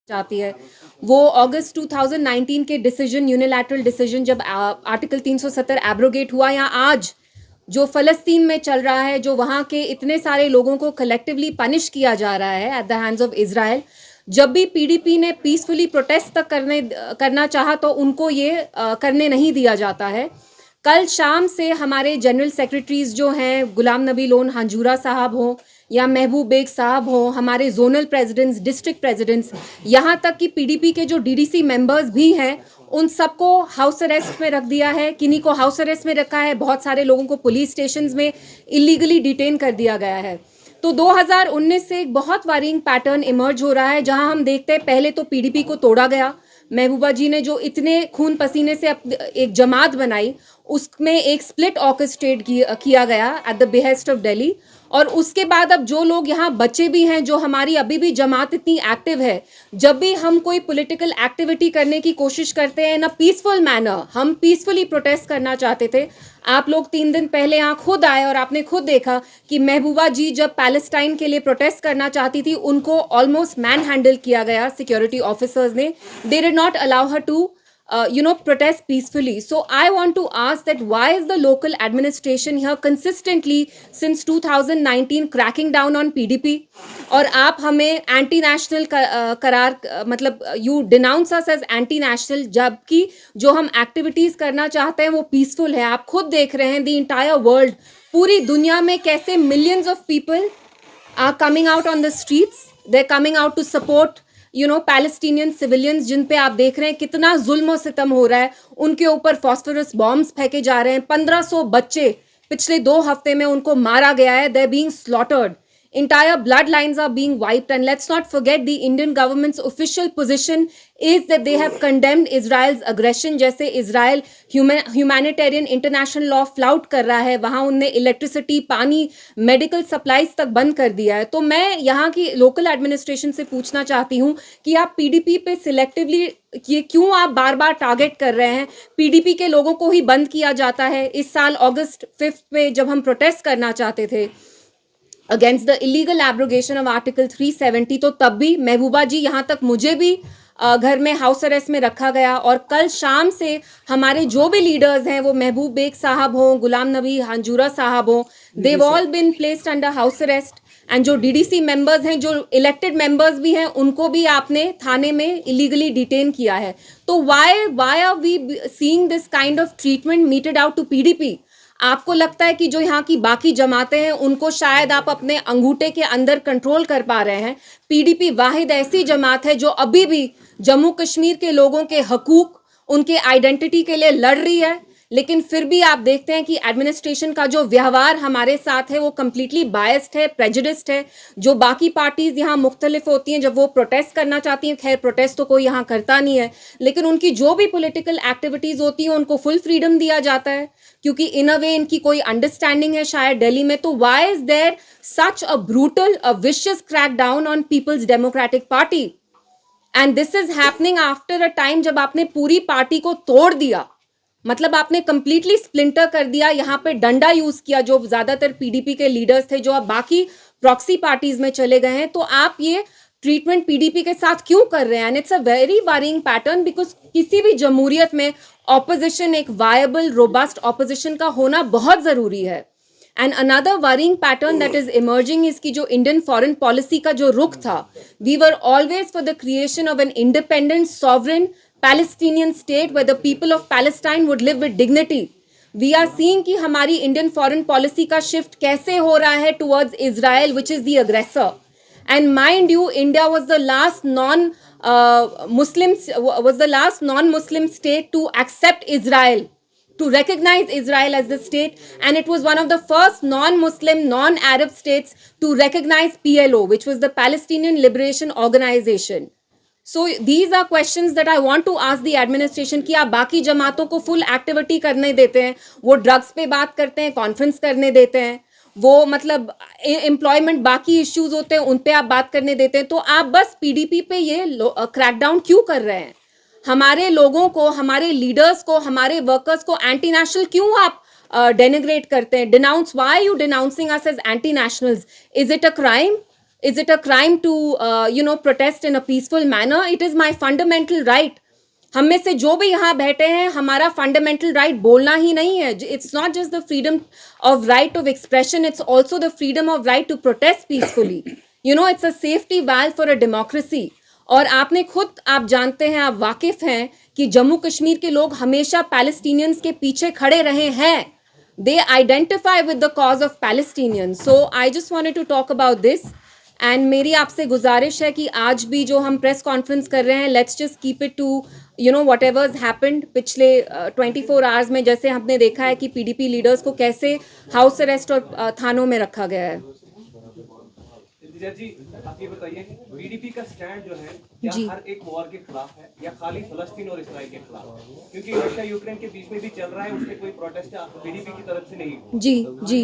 चाहती है वो अगस्त 2019 के डिसीजन, यूनिलैटरल डिसीजन, जब आर्टिकल 370 एब्रोगेट हुआ, या आज जो फ़लस्तीन में चल रहा है, जो वहाँ के इतने सारे लोगों को कलेक्टिवली पनिश किया जा रहा है at the hands of Israel. जब भी पीडीपी ने पीसफुली प्रोटेस्ट तक करना चाहा तो उनको ये करने नहीं दिया जाता है। कल शाम से हमारे जनरल सेक्रेटरीज जो हैं, गुलाम नबी लोन हंजूरा साहब हों या महबूब बेग साहब हों, हमारे जोनल प्रेसिडेंट्स, डिस्ट्रिक्ट प्रेसिडेंट्स, यहाँ तक कि पीडीपी के जो डीडीसी मेंबर्स भी हैं, उन सबको हाउस अरेस्ट में रख दिया है। किन्हीं को हाउस अरेस्ट में रखा है, बहुत सारे लोगों को पुलिस स्टेशंस में इलीगली डिटेन कर दिया गया है। तो 2019 से एक बहुत वारिंग पैटर्न इमर्ज हो रहा है, जहां हम देखते हैं पहले तो पीडीपी को तोड़ा गया। महबूबा जी ने जो इतने खून पसीने से एक जमात बनाई, उसमें एक स्प्लिट ऑर्केस्ट्रेट किया गया at the behest of Delhi. और उसके बाद अब जो लोग यहाँ बचे भी हैं, जो हमारी अभी भी जमात इतनी एक्टिव है, जब भी हम कोई पॉलिटिकल एक्टिविटी करने की कोशिश करते हैं इन अ पीसफुल मैनर, हम पीसफुली प्रोटेस्ट करना चाहते थे। आप लोग 3 दिन पहले यहाँ खुद आए और आपने खुद देखा कि महबूबा जी जब पैलेस्टाइन के लिए प्रोटेस्ट करना चाहती थी, उनको ऑलमोस्ट मैन हैंडल किया गया सिक्योरिटी ऑफिसर्स ने। They did not allow her to protest peacefully. So I want to ask that why is the local administration here consistently since 2019 cracking down on PDP? और आप हमें anti national करार, मतलब you denounce us as anti national, जबकि जो हम activities करना चाहते हैं वो पीसफुल है। आप खुद देख रहे हैं द इंटायर वर्ल्ड, पूरी दुनिया में कैसे millions of people are coming out on the streets, they are coming out to support Palestinian civilians, जिन पे आप देख रहे हैं कितना जुल्म और सितम हो रहा है। उनके ऊपर फॉस्फोरस बॉम्ब्स फेंके जा रहे हैं। 1500 बच्चे पिछले 2 हफ्ते में उनको मारा गया है। They are being slaughtered, entire bloodlines are being wiped, and let's not forget the Indian government's official position is that they have condemned Israel's aggression। जैसे Israel humanitarian international law flout कर रहा है, वहाँ उनने इलेक्ट्रिसिटी, पानी, medical supplies तक बंद कर दिया है। तो मैं यहाँ की लोकल एडमिनिस्ट्रेशन से पूछना चाहती हूँ कि आप पीडीपी पे सिलेक्टिवली ये क्यों आप बार बार टारगेट कर रहे हैं? पीडीपी के लोगों को ही बंद किया जाता है। इस साल अगस्त 5 पे जब हम प्रोटेस्ट करना चाहते थे against the illegal abrogation of article 370, तो तब भी महबूबा जी, यहाँ तक मुझे भी घर में हाउस अरेस्ट में रखा गया। और कल शाम से हमारे जो भी लीडर्स हैं, वो महबूब बेग साहब हों, गुलाम नबी हंजूरा साहब हों, they've all been placed under house arrest. And जो डीडीसी मेंबर्स हैं, जो इलेक्टेड मेंबर्स भी हैं, उनको भी आपने थाने में इलीगली डिटेन किया है। तो why are we seeing this kind of treatment meted out to PDP? आपको लगता है कि जो यहाँ की बाकी जमातें हैं उनको शायद आप अपने अंगूठे के अंदर कंट्रोल कर पा रहे हैं? पीडीपी वाहिद ऐसी जमात है जो अभी भी जम्मू कश्मीर के लोगों के हकूक, उनके आइडेंटिटी के लिए लड़ रही है। लेकिन फिर भी आप देखते हैं कि एडमिनिस्ट्रेशन का जो व्यवहार हमारे साथ है वो कम्प्लीटली बायस्ड है, प्रेजुडिस्ड है। जो बाकी पार्टीज यहाँ मुख्तलिफ होती हैं, जब वो प्रोटेस्ट करना चाहती हैं, खैर प्रोटेस्ट तो कोई यहाँ करता नहीं है, लेकिन उनकी जो भी पॉलिटिकल एक्टिविटीज होती हैं उनको फुल फ्रीडम दिया जाता है, क्योंकि इन अ वे इनकी कोई अंडरस्टैंडिंग है शायद दिल्ली में। तो why is there such a brutal, a vicious crack down on People's Democratic Party? And this is happening after a time जब आपने पूरी पार्टी को तोड़ दिया, मतलब आपने कंप्लीटली स्प्लिंटर कर दिया। यहाँ पे डंडा यूज किया, जो ज्यादातर पीडीपी के लीडर्स थे, जो अब बाकी प्रॉक्सी पार्टीज में चले गए हैं। तो आप ये ट्रीटमेंट पीडीपी के साथ क्यों कर रहे हैं? And it's a very worrying pattern, because किसी भी जमहूरियत में ऑपोजिशन, एक वायबल रोबस्ट ऑपोजिशन का होना बहुत जरूरी है। And another worrying pattern that is emerging is की जो इंडियन फॉरेन पॉलिसी का जो रुख था, we were always for the creation of an independent sovereign Palestinian state where the people of Palestine would live with dignity. We are seeing कि हमारी Indian foreign policy का shift कैसे हो रहा है towards Israel, which is the aggressor. And mind you, India was the last non-Muslim state to accept Israel, to recognize Israel as the state, and it was one of the first non-Muslim, non-Arab states to recognize PLO, which was the Palestinian Liberation Organization. So these are questions that I want to ask the administration कि आप बाकी जमातों को full activity करने देते हैं, वो drugs पे बात करते हैं, कॉन्फ्रेंस करने देते हैं, वो मतलब एम्प्लॉयमेंट बाकी इश्यूज होते हैं उन पे आप बात करने देते हैं, तो आप बस पीडीपी पे ये क्रैकडाउन क्यों कर रहे हैं? हमारे लोगों को, हमारे लीडर्स को, हमारे वर्कर्स को एंटी नेशनल क्यों आप डेनिग्रेट करते हैं? Denounce, why are you denouncing us as anti nationals? Is it a crime? Is it a crime to protest in a peaceful manner? It is my fundamental right. हम में से जो भी यहाँ बैठे हैं, हमारा फंडामेंटल राइट बोलना ही नहीं है. It's not just the freedom of right of expression, it's also the freedom of right to protest peacefully. It's a safety valve for a democracy. और आपने खुद, आप जानते हैं, आप वाकिफ हैं कि जम्मू कश्मीर के लोग हमेशा पैलेस्टीनियंस के पीछे खड़े रहे हैं. They identify with the cause of Palestinians. So I just wanted to talk about this. And मेरी आपसे गुजारिश है कि आज भी जो हम प्रेस कॉन्फ्रेंस कर रहे हैं, let's just keep it to whatever's happened पिछले 24 आवर्स में. जैसे हमने देखा है कि पीडीपी लीडर्स को कैसे हाउस अरेस्ट और थानों में रखा गया है. जी, आप ये बताइए, पीडीपी का स्टैंड जो है क्या हर एक वॉर के खिलाफ है या खाली फलस्तीन और इसराइल के खिलाफ है? क्योंकि रशिया यूक्रेन के बीच में भी चल रहा है, उसके कोई प्रोटेस्ट पीडीपी की तरफ से नहीं. जी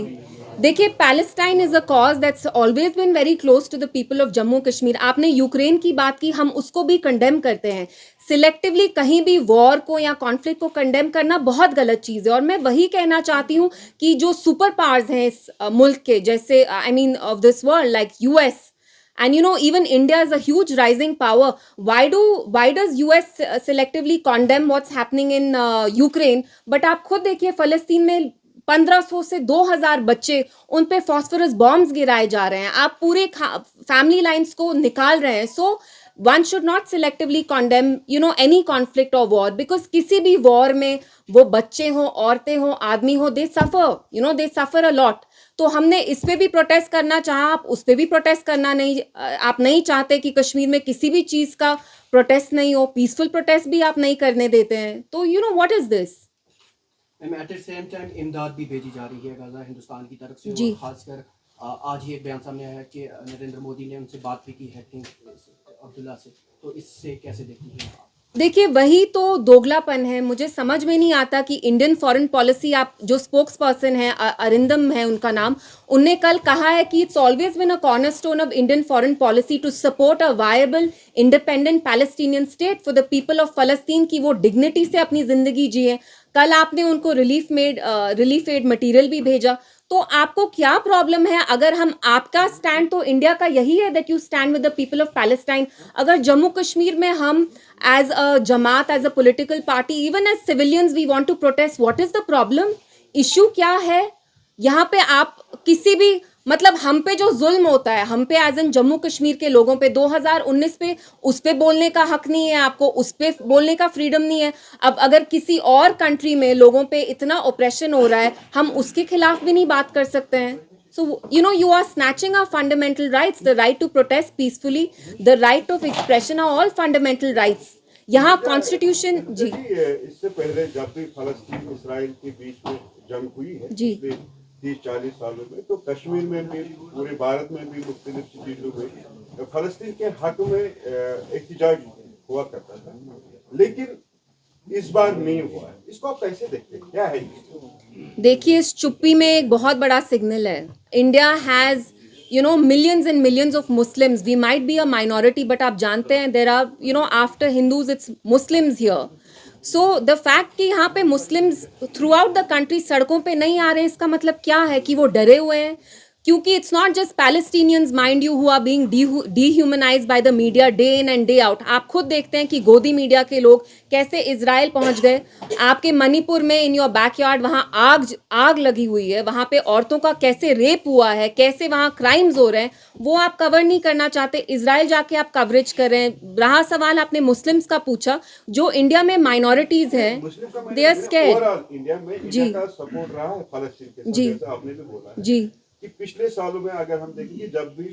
देखिए, Palestine is a cause that's always been very close to the people of Jammu Kashmir. आपने यूक्रेन की बात की, हम उसको भी कंडेम करते हैं. सिलेक्टिवली कहीं भी वॉर को या कॉन्फ्लिक्ट को कंडेम करना बहुत गलत चीज़ है. और मैं वही कहना चाहती हूँ कि जो सुपर पावर्स हैं इस मुल्क के, जैसे I mean of this world, like US, and even India is a huge rising power. Why does US selectively condemn what's happening in Ukraine? But आप खुद देखिए, फलस्तीन में 1500 से 2000 बच्चे, उन पे फॉस्फोरस बॉम्ब्स गिराए जा रहे हैं. आप पूरे फैमिली लाइन्स को निकाल रहे हैं. सो one should not selectively condemn any conflict or war, because किसी भी वॉर में वो बच्चे हों, औरतें हों, आदमी हो, they suffer a lot. तो हमने इस पे भी प्रोटेस्ट करना चाहा, आप उस पे भी प्रोटेस्ट करना नहीं, आप नहीं चाहते कि कश्मीर में किसी भी चीज़ का प्रोटेस्ट नहीं हो, पीसफुल प्रोटेस्ट भी आप नहीं करने देते हैं. तो what is this? At the same time इमदाद भी भेजी जा रही है गाजा हिंदुस्तान की तरफ से. जी. खासकर आज ही एक बयान सामने आया है कि नरेंद्र मोदी ने उनसे बात भी की है अब्दुल्ला से. तो इससे कैसे देखती हैं आप? देखिए, वही तो दोगलापन है. मुझे समझ में नहीं आता कि इंडियन फॉरेन पॉलिसी, आप जो स्पोक्स पर्सन है, अरिंदम है उनका नाम, उनने कल कहा है कि it's always been a cornerstone of Indian foreign policy to support a viable independent Palestinian state for the people of फलस्तीन, की वो डिग्निटी से अपनी जिंदगी जिए. कल आपने उनको रिलीफ एड मटेरियल भी भेजा. तो आपको क्या प्रॉब्लम है? अगर हम, आपका स्टैंड तो इंडिया का यही है that you stand with the people of Palestine. अगर जम्मू कश्मीर में हम as a Jamaat, as a political party, even as civilians we want to protest, what is the problem? Issue क्या है यहाँ पे? आप किसी भी, मतलब हम पे जो जुल्म होता है, हम पे एज इन जम्मू कश्मीर के लोगों पे 2019 पे, उस पे बोलने का हक नहीं है आपको, उस पे बोलने का फ्रीडम नहीं है. अब अगर किसी और कंट्री में लोगों पे इतना ऑपरेशन हो रहा है, हम उसके खिलाफ भी नहीं बात कर सकते हैं. सो you are snatching our fundamental rights. The right to protest peacefully, the right of expression are all fundamental rights. यहाँ कॉन्स्टिट्यूशन. जी, इससे पहले जब भी फलस्तीन इसराइल के बीच में जंग हुई है जी, 30-40 सालों में, तो कश्मीर में भी, पूरे भारत में भी मुख्तलिफ चीजों में फलस्तीन के हक में एहतजाज हुआ करता था. लेकिन इस बार नहीं हुआ है. इसको आप कैसे देखते हैं? क्या है ये? देखिए, इस चुप्पी में एक बहुत बड़ा सिग्नल है. India has millions and millions of Muslims. We might be a minority, but आप जानते हैं there are after Hindus it's Muslims here. So the fact कि यहाँ पे Muslims throughout the country सड़कों पे नहीं आ रहे हैं, इसका मतलब क्या है? कि वो डरे हुए हैं. क्योंकि it's not just Palestinians, mind you, who are being dehumanized by the media day in and day out. आप खुद देखते हैं कि गोदी मीडिया के लोग कैसे इजराइल पहुंच गए. आपके मणिपुर में इन योर बैकयार्ड वहां आग लगी हुई है, वहां पे औरतों का कैसे रेप हुआ है, कैसे वहां क्राइम्स हो रहे हैं, वो आप कवर नहीं करना चाहते. इजराइल जाके आप कवरेज कर रहे हैं. रहा सवाल आपने मुस्लिम्स का पूछा, जो इंडिया में माइनॉरिटीज हैं, दे आर स्कैर्ड. इंडिया में जी, का सपोर्ट रहा है फलस्तीन के साथ, जी, जैसे आपने भी बोला है जी, कि पिछले सालों में अगर हम देखेंगे, जब भी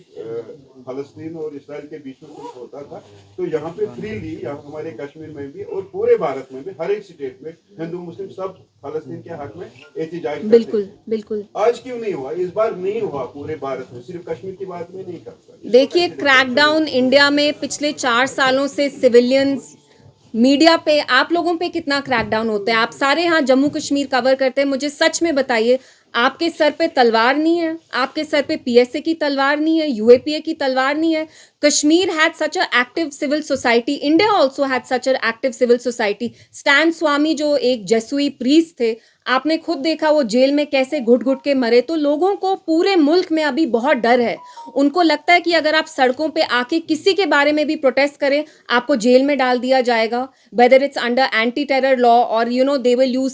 फलस्तीन और इसराइल के बीच में कुछ होता था, तो यहाँ पे फ्रीली, यहाँ हमारे कश्मीर में भी और पूरे भारत में भी, हर एक स्टेट में हिंदू मुस्लिम सब फलस्तीन के हक में एहतजाज करते. बिल्कुल बिल्कुल. आज क्यों नहीं हुआ? इस बार नहीं हुआ पूरे भारत में, सिर्फ कश्मीर की बात में नहीं करता. देखिए, क्रैकडाउन इंडिया में पिछले 4 सालों से सिविलियंस, मीडिया पे, आप लोगों पे कितना क्रैकडाउन होता है? आप सारे यहाँ जम्मू कश्मीर कवर करते हैं. मुझे सच में बताइए, आपके सर पे तलवार नहीं है? आपके सर पे पीएसए की तलवार नहीं है? यूएपीए की तलवार नहीं है? Kashmir had such an active civil society. India also had such an active civil society. Stan Swami जो एक जेसुई प्रीस्ट थे, आपने खुद देखा वो जेल में कैसे घुट घुट के मरे. तो लोगों को पूरे मुल्क में अभी बहुत डर है. उनको लगता है कि अगर आप सड़कों पे आके किसी के बारे में भी प्रोटेस्ट करें, आपको जेल में डाल दिया जाएगा. Whether it's under anti terror law और दे विल यूज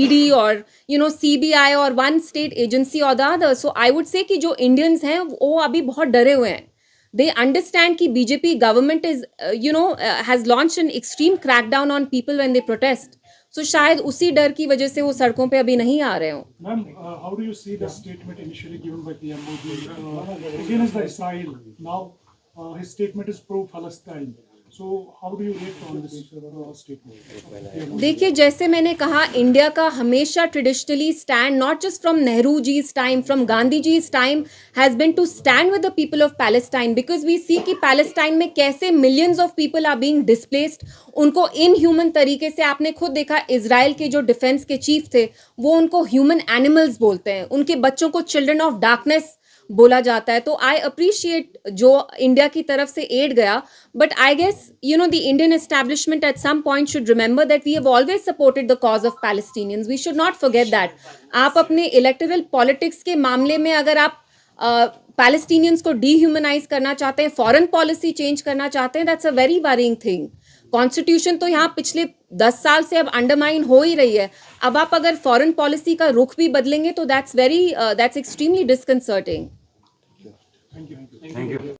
ED और CBI और वन स्टेट एजेंसी और the other. So I would say कि जो इंडियंस हैं वो अभी बहुत डरे हुए हैं. They understand कि BJP government is, has launched an extreme crackdown on people when they protest. So शायद उसी डर की वजह से वो सड़कों पे अभी नहीं आ रहे हो. Ma'am, how do you see the statement initially given by PM Modi against the Israel? Now his statement is pro-Palestine. So how do you react on this statement? देखिए, जैसे मैंने कहा, इंडिया का हमेशा traditionally stand, not just from Nehru ji's time, from Gandhi ji's time, has been to stand with the people of Palestine, because we see कि Palestine में कैसे millions of people are being displaced. उनको इनह्यूमन तरीके से, आपने खुद देखा इजराइल के जो डिफेंस के चीफ थे वो उनको ह्यूमन एनिमल्स बोलते हैं. उनके बच्चों को चिल्ड्रन ऑफ डार्कनेस बोला जाता है. तो आई अप्रिशिएट जो इंडिया की तरफ से एड गया, but I guess the Indian establishment at some point should remember that we have always supported the cause of Palestinians. We should not forget that. आप अपने इलेक्टोरल पॉलिटिक्स के मामले में अगर आप पैलेस्टीनियंस को डीह्यूमनाइज करना चाहते हैं, फॉरेन पॉलिसी चेंज करना चाहते हैं, that's a very worrying thing. Constitution तो यहाँ पिछले 10 साल से अब अंडरमाइन हो ही रही है. अब आप अगर फॉरेन पॉलिसी का रुख भी बदलेंगे तो that's extremely disconcerting. Thank you.